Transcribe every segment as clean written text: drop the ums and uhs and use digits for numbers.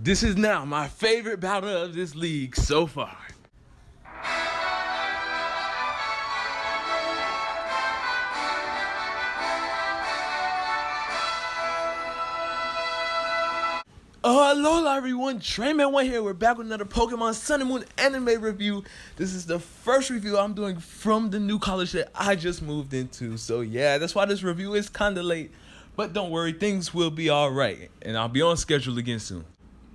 This is now my favorite battle of this league so far. Alola everyone, Trayman1 here. We're back with another Pokemon Sun and Moon anime review. This is the first review I'm doing from the new college that I just moved into. So yeah, that's why this review is kinda late. But don't worry, things will be alright. And I'll be on schedule again soon.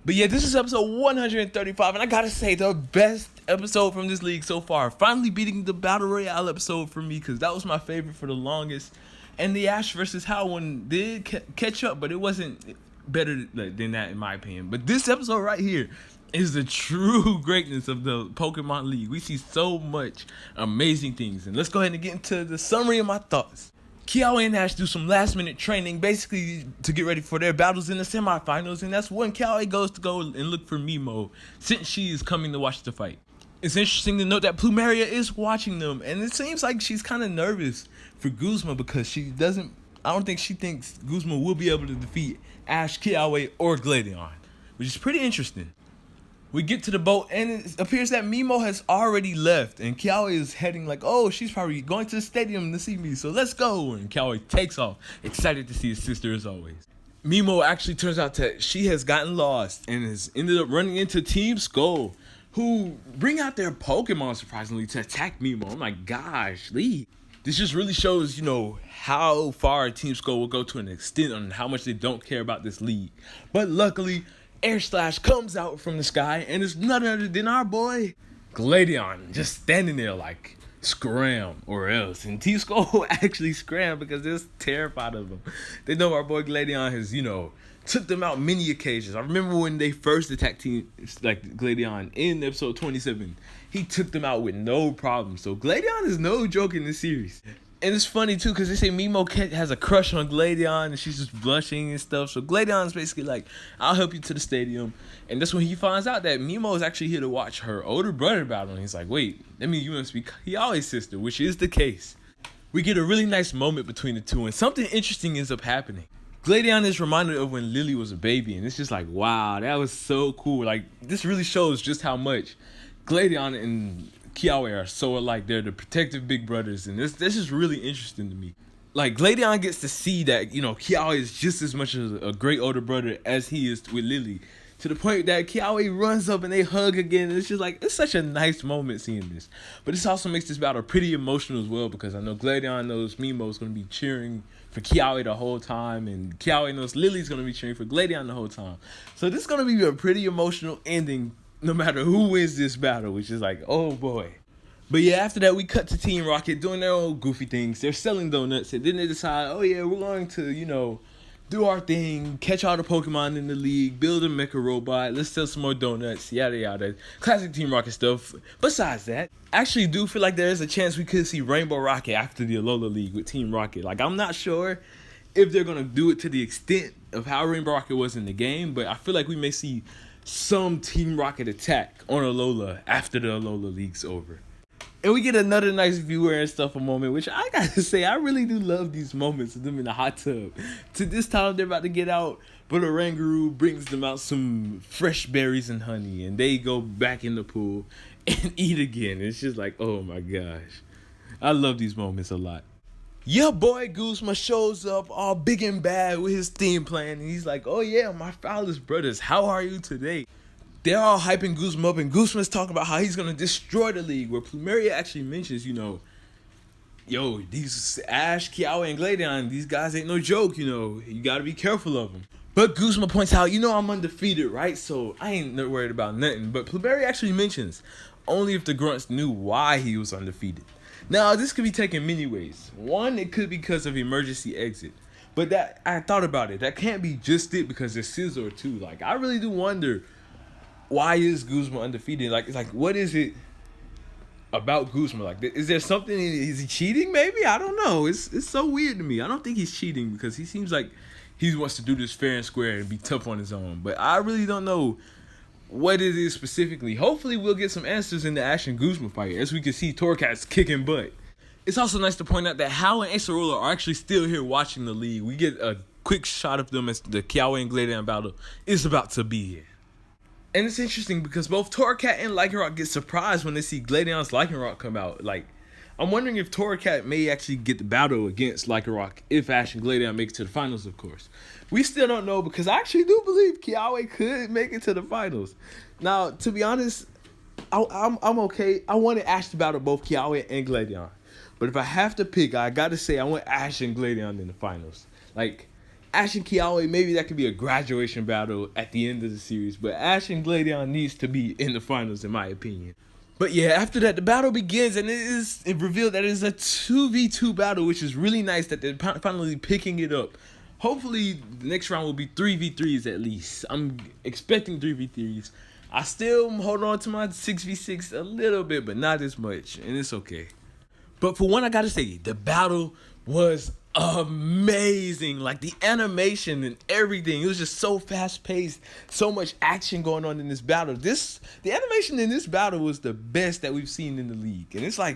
But yeah, this is episode 135, and I gotta say, the best episode from this league so far. Finally beating the Battle Royale episode for me, because that was my favorite for the longest. And the Ash versus Hal one did catch up, but it wasn't better than that in my opinion. But this episode right here is the true greatness of the Pokemon League. We see so much amazing things. And let's go ahead and get into the summary of my thoughts. Kiawe and Ash do some last minute training basically to get ready for their battles in the semifinals, and that's when Kiawe goes to go and look for Mimo since she is coming to watch the fight. It's interesting to note that Plumeria is watching them, and it seems like she's kind of nervous for Guzman because I don't think she thinks Guzman will be able to defeat Ash, Kiawe, or Gladion, which is pretty interesting. We get to the boat, and it appears that Mimo has already left, and Kiawe is heading like, oh, she's probably going to the stadium to see me, so let's go. And Kiawe takes off, excited to see his sister as always. Mimo actually turns out that she has gotten lost and has ended up running into Team Skull, who bring out their Pokemon surprisingly to attack Mimo. Oh my gosh, Lee. This just really shows, how far Team Skull will go to an extent on how much they don't care about this league. But luckily, Air Slash comes out from the sky, and it's none other than our boy Gladion, just standing there like, scram or else. And Team Skull actually scram because they're terrified of him. They know our boy Gladion has, took them out many occasions. I remember when they first attacked Gladion in episode 27. He took them out with no problem. So Gladion is no joke in this series. And it's funny too, because they say Mimo has a crush on Gladion and she's just blushing and stuff. So Gladion's basically like, I'll help you to the stadium. And that's when he finds out that Mimo is actually here to watch her older brother battle. And he's like, wait, that means you must be Kiawe's sister, which is the case. We get a really nice moment between the two, and something interesting ends up happening. Gladion is reminded of when Lily was a baby, and it's just like, wow, that was so cool. Like, this really shows just how much Gladion and Kiawe are so alike. They're the protective big brothers, and this is really interesting to me. Like, Gladion gets to see that, Kiawe is just as much as a great older brother as he is with Lily, to the point that Kiawe runs up and they hug again, and it's just like, it's such a nice moment seeing this. But this also makes this battle pretty emotional as well, because I know Gladion knows Mimo is going to be cheering for Kiawe the whole time, and Kiawe knows Lily's going to be cheering for Gladion the whole time. So this is going to be a pretty emotional ending no matter who wins this battle, which is like, oh boy. But yeah, after that, we cut to Team Rocket doing their own goofy things. They're selling donuts, and then they decide, oh yeah, we're going to, do our thing, catch all the Pokemon in the league, build a mecha robot, let's sell some more donuts, yada yada. Classic Team Rocket stuff. Besides that, I actually do feel like there is a chance we could see Rainbow Rocket after the Alola League with Team Rocket. Like, I'm not sure if they're going to do it to the extent of how Rainbow Rocket was in the game, but I feel like we may see some Team Rocket attack on Alola after the Alola League's over. And we get another nice viewer and stuff moment, which I gotta say, I really do love these moments of them in the hot tub. To this time, they're about to get out, but a Rangaroo brings them out some fresh berries and honey, and they go back in the pool and eat again. It's just like, oh my gosh. I love these moments a lot. Your boy Guzman shows up all big and bad with his theme playing, and he's like, oh yeah, my foulest brothers, how are you today? They're all hyping Guzman up, and Guzman's talking about how he's going to destroy the league, where Plumeria actually mentions, yo, these Ash, Kiawe, and Gladion, these guys ain't no joke, you got to be careful of them. But Guzman points out, I'm undefeated, right? So I ain't worried about nothing. But Plumeria actually mentions, only if the Grunts knew why he was undefeated. Now, this could be taken many ways. One, it could be because of emergency exit. But that, I thought about it, that can't be just it because there's Scizor too. Like, I really do wonder, why is Guzman undefeated? Like, what is it about Guzman? Like, is there something? Is he cheating? Maybe, I don't know. It's so weird to me. I don't think he's cheating because he seems like he wants to do this fair and square and be tough on his own. But I really don't know what it is specifically. Hopefully, we'll get some answers in the Ash and Guzman fight, as we can see Torcat's kicking butt. It's also nice to point out that Hal and Acerola are actually still here watching the league. We get a quick shot of them as the Kiawe and Gladion battle is about to be here. And it's interesting because both Torracat and Lycanroc get surprised when they see Gladion's Lycanroc come out. Like, I'm wondering if Torracat may actually get the battle against Lycanroc if Ash and Gladion make it to the finals, of course. We still don't know because I actually do believe Kiawe could make it to the finals. Now, to be honest, I'm okay. I wanted Ash to battle both Kiawe and Gladion. But if I have to pick, I gotta say I want Ash and Gladion in the finals. Like, Ash and Kiawe, maybe that could be a graduation battle at the end of the series, but Ash and Gladion needs to be in the finals, in my opinion. But yeah, after that, the battle begins, and it revealed that it is a 2v2 battle, which is really nice that they're finally picking it up. Hopefully, the next round will be 3v3s at least. I'm expecting 3v3s. I still hold on to my 6v6 a little bit, but not as much, and it's okay. But for one, I gotta say, the battle was amazing. Like, the animation and everything, it was just so fast paced, so much action going on in this battle. The animation in this battle was the best that we've seen in the league, and it's like,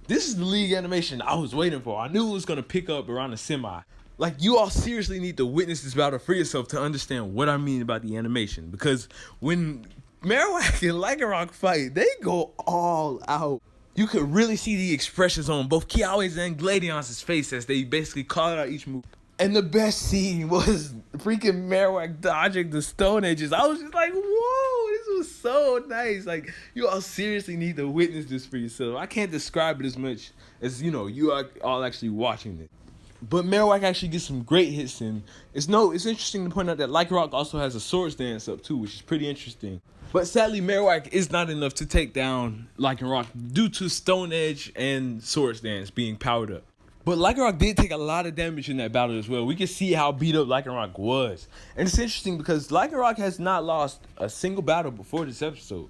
this is the league animation I was waiting for. I knew it was gonna pick up around the semi. Like, you all seriously need to witness this battle for yourself to understand what I mean about the animation, because when Marowak and Lycanroc fight, they go all out. You could really see the expressions on both Kiawe's and Gladion's face as they basically called out each move. And the best scene was freaking Marowak dodging the Stone Edges. I was just like, whoa, this was so nice. Like, you all seriously need to witness this for yourself. I can't describe it as much as, you are all actually watching it. But Marowak actually gets some great hits in. It's interesting to point out that Lycanroc also has a Swords Dance up too, which is pretty interesting. But sadly, Marowak is not enough to take down Lycanroc due to Stone Edge and Swords Dance being powered up. But Lycanroc did take a lot of damage in that battle as well. We can see how beat up Lycanroc was. And it's interesting because Lycanroc has not lost a single battle before this episode.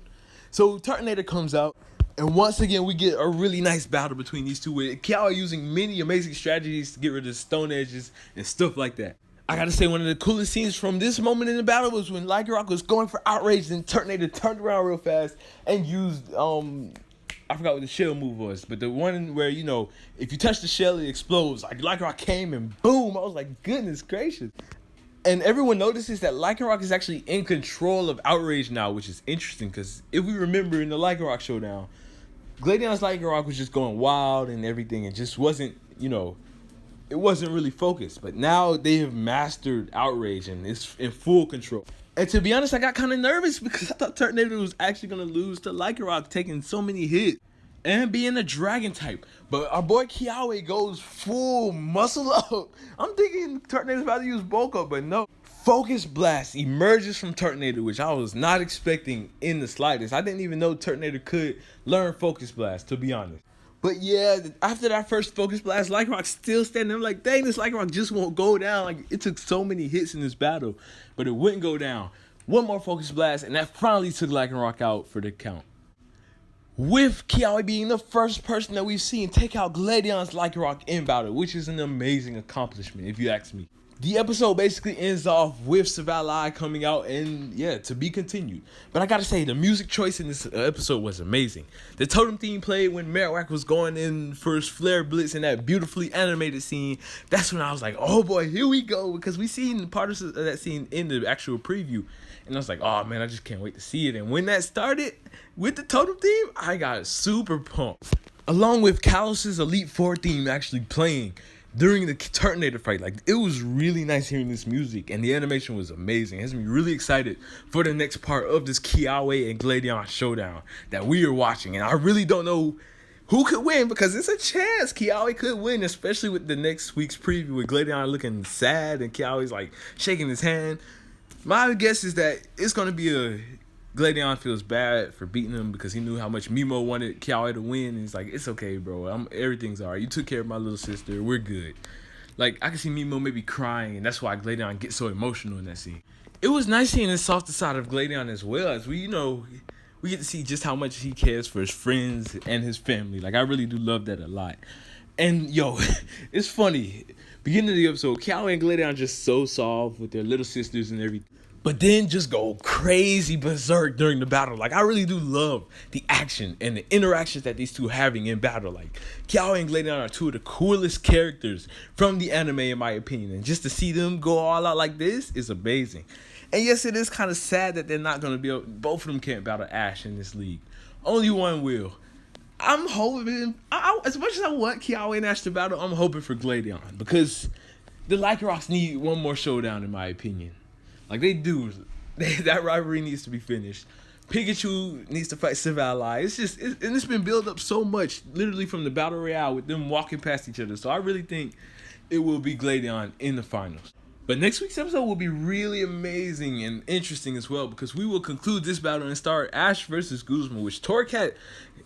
So Turtonator comes out, and once again we get a really nice battle between these two, with Kiawe using many amazing strategies to get rid of Stone Edges and stuff like that. I gotta say, one of the coolest scenes from this moment in the battle was when Lycanroc was going for Outrage, and Turtonator turned around real fast and used, I forgot what the shell move was, but the one where, if you touch the shell, it explodes. Like, Lycanroc came and boom, I was like, goodness gracious. And everyone notices that Lycanroc is actually in control of Outrage now, which is interesting, because if we remember in the Lycanroc showdown, Gladion's Lycanroc was just going wild and everything, and just wasn't, it wasn't really focused. But now they have mastered Outrage and it's in full control. And to be honest, I got kind of nervous because I thought Turtonator was actually going to lose to Lycanroc, taking so many hits and being a dragon type. But our boy Kiawe goes full muscle up. I'm thinking Turtonator's about to use bulk up, but no. Focus Blast emerges from Turtonator, which I was not expecting in the slightest. I didn't even know Turtonator could learn Focus Blast, to be honest. But yeah, after that first Focus Blast, Lycanroc still standing. I'm like, dang, this Lycanroc just won't go down. Like, it took so many hits in this battle, but it wouldn't go down. One more Focus Blast, and that finally took Lycanroc out for the count. With Kiawe being the first person that we've seen take out Gladion's Lycanroc in battle, which is an amazing accomplishment, if you ask me. The episode basically ends off with Savali coming out, and yeah, to be continued. But I gotta say, the music choice in this episode was amazing. The totem theme played when Marowak was going in for his Flare Blitz in that beautifully animated scene. That's when I was like, oh boy, here we go. Because we seen part of that scene in the actual preview. And I was like, oh man, I just can't wait to see it. And when that started with the totem theme, I got super pumped. Along with Kalos's Elite Four theme actually playing during the Turtonator fight. Like, it was really nice hearing this music, and the animation was amazing. It has me really excited for the next part of this Kiawe and Gladion showdown that we are watching. And I really don't know who could win, because it's a chance Kiawe could win, especially with the next week's preview with Gladion looking sad and Kiawe's like shaking his hand. My guess is that it's going to be a Gladion feels bad for beating him because he knew how much Mimo wanted Kiawe to win. And he's like, it's okay, bro. Everything's all right. You took care of my little sister. We're good. Like, I can see Mimo maybe crying, and that's why Gladion gets so emotional in that scene. It was nice seeing the softer side of Gladion as well, as we get to see just how much he cares for his friends and his family. Like, I really do love that a lot. And, yo, it's funny. Beginning of the episode, Kiawe and Gladion are just so soft with their little sisters and everything. But then just go crazy berserk during the battle. Like, I really do love the action and the interactions that these two are having in battle. Like, Kiawe and Gladion are two of the coolest characters from the anime, in my opinion. And just to see them go all out like this is amazing. And yes, it is kind of sad that they're not going to be able, both of them can't battle Ash in this league. Only one will. I'm hoping, as much as I want Kiawe and Ash to battle, I'm hoping for Gladion, because the Lycanrocs need one more showdown, in my opinion. Like, they do. That rivalry needs to be finished. Pikachu needs to fight Savalai. And it's been built up so much, literally from the Battle Royale, with them walking past each other. So I really think it will be Gladion in the finals. But next week's episode will be really amazing and interesting as well, because we will conclude this battle and start Ash versus Guzman, which Torcat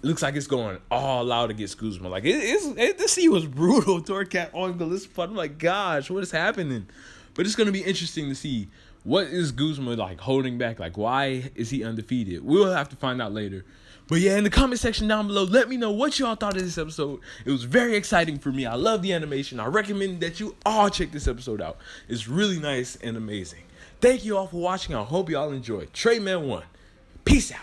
looks like it's going all out against Guzman. Like, this scene was brutal. Torcat on Gallista. I'm like, gosh, what is happening? But it's going to be interesting to see, what is Guzman like holding back? Like, why is he undefeated? We'll have to find out later. But yeah, in the comment section down below, let me know what y'all thought of this episode. It was very exciting for me. I love the animation. I recommend that you all check this episode out. It's really nice and amazing. Thank you all for watching. I hope y'all enjoyed. Treyman1. Peace out.